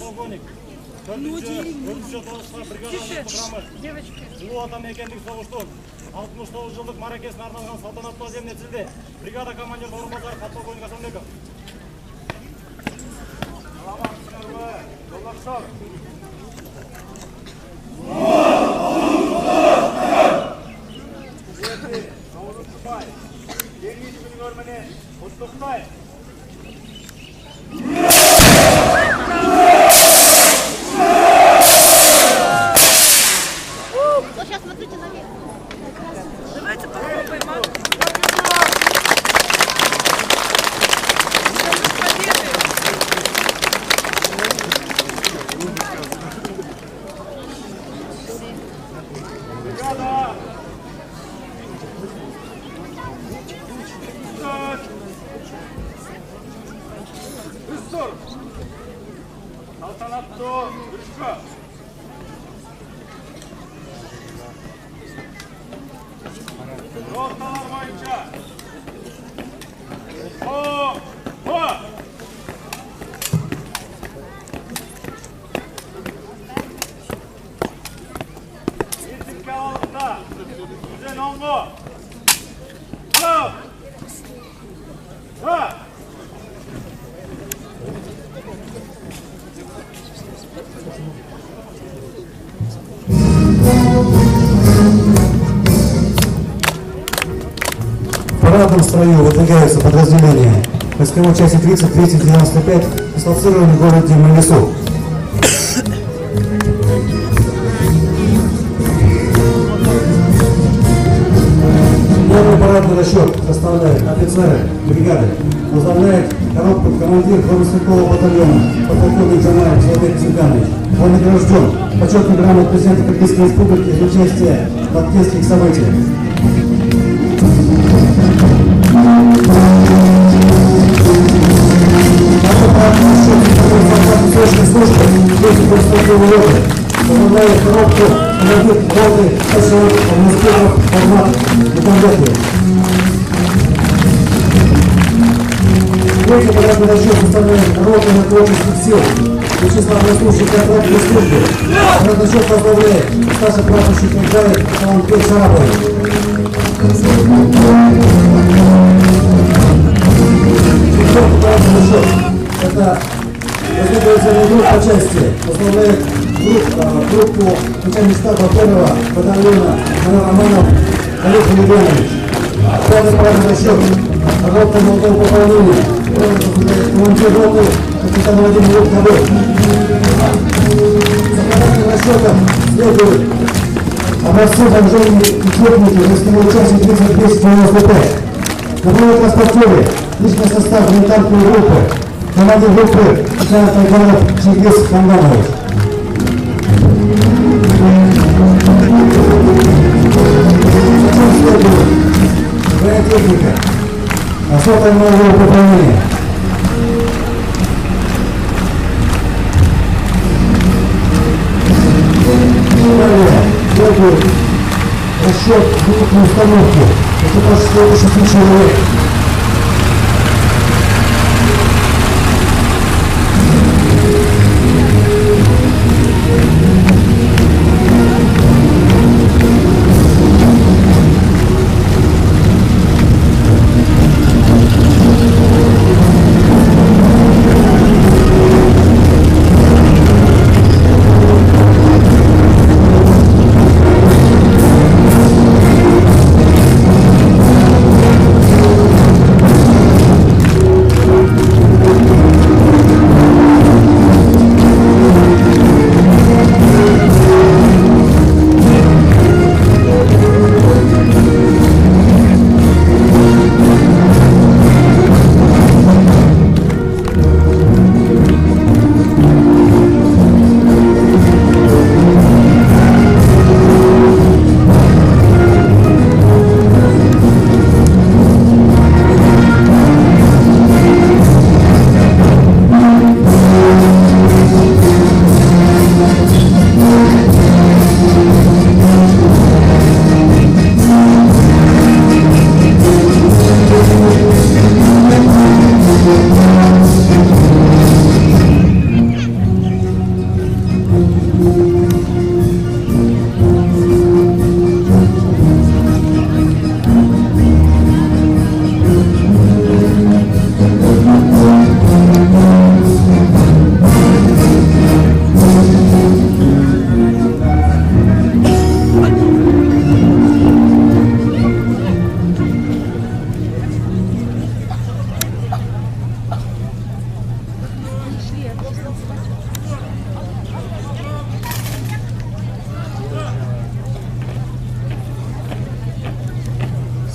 полковник. Төртінші тоғызға бригаданың құрамы. Ұлы Отан мекендік соғыстың 69 жылдық маракесіне арналған салтанатты әзем нәтижесінде бригада командир орынбасары подполковник Асанбеков. Сейчас смотрите наверх. Давайте попробуем. Салтанатты күрішкі. Роталар бойынша. Есімке алында. Үзен оңғы. В парадном строю выдвигаются подразделения войсковой части 30-295, дислоцированы в городе Малису. Первый парадный расчет составляет офицеры бригады. Возглавляет коробку командир Горностроевого батальона, подполковник Джамаев Золотых Цыганович. Он награжден почетной грамотой президента Кыргызской республики за участие в артиллерийских событиях. Возглавляет коробку командир роты СО формат Мухамбетов. Третий парадный расчет составляет роты наркотических сил из числа военнослужащих контрактной службы. Парадный расчет возглавляет старший прапорщик Николай Саламбек Шарапович. Четвертый парадный расчет — это разведывательная группа части, возглавляет группу начальник штаба первого батальона майор Романов Олег Емельянович. Пятый парадный расчет — рота молодого пополнения, командир роты капитан Владимир Лукнабой. За парадным расчетом следует образцы вооружения и техники войсковой части 3295. Кадровые транспортеры, личный состав гуманитарной группы, командир группы Николай Тайганов Чингис Ханганович. Затем следует боевая техника, особое новое управление. Далее следует расчет группной установки. Экипаж всего 6 человек.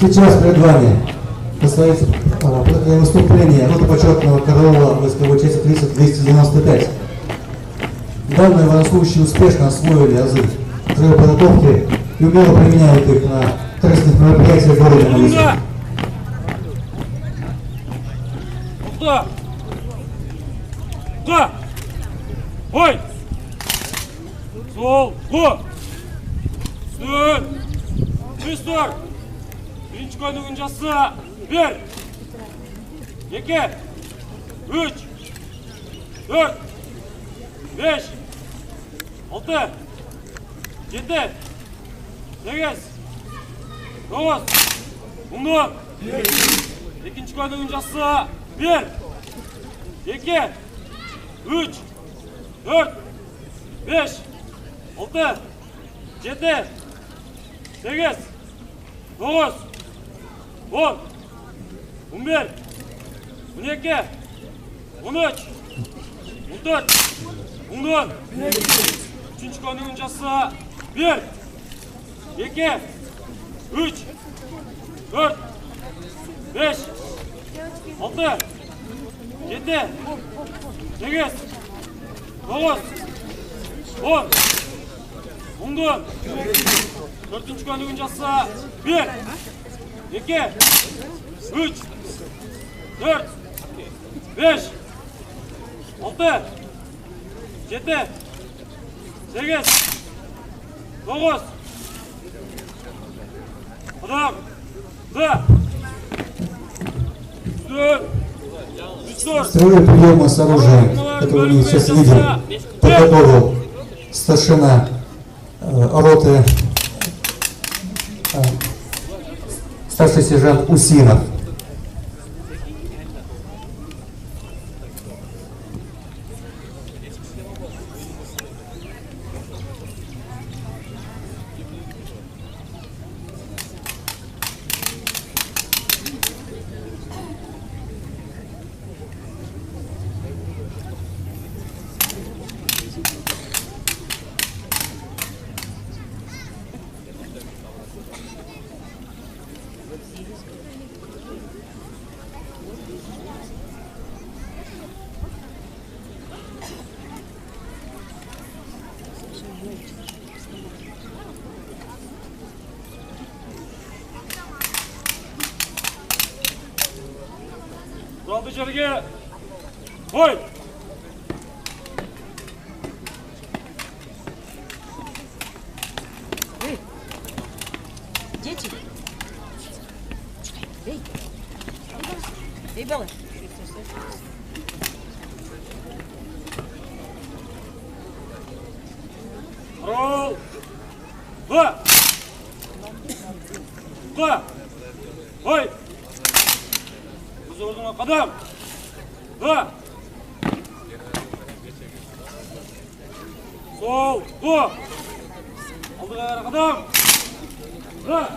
Сейчас перед вами состоится выступление роты почетного караула войсковой части 30-295. Данные военнослужащие успешно освоили азы строевой подготовки и умело применяют их на торжественных мероприятиях города Новосибирска. Куда? Куда? Ой! Sol, bu! Üstün! Üstün! Birinci koyduğun cası! 1 2 3 4 5 6 7 8 9 10 İkinci koyduğun cası! 1 2 3 4 5 6 7 8 9 10 11 12 13 14 14 Üçüncü konunun cası 1 2 3 4 5 6 7 8 9 10 14 Dördüncü konunun cası 1 2 3 4 5 6 7 8 9 Adam Da Строевой приема с оружием, который мы сейчас видим, подготовил старшина роты, старший сержант Усинов. Kaldı içeriye. Koy. Дети. Эй. Эй, Белла. Ролл. Два. Два. Koy. Biz orduna kadam. Da. Sol. Bu. Aldık ayara kadam. Da.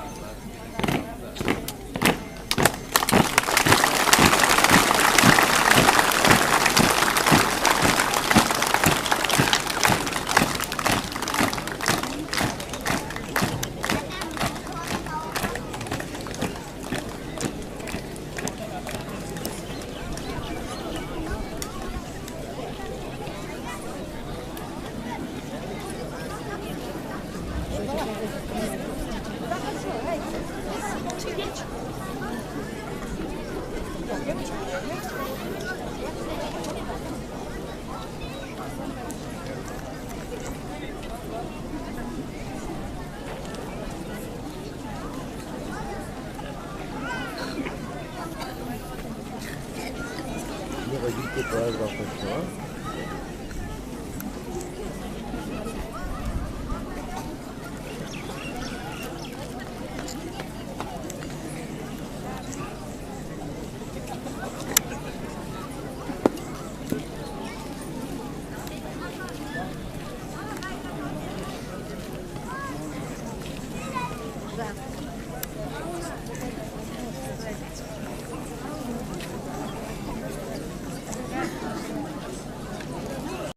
Правильно,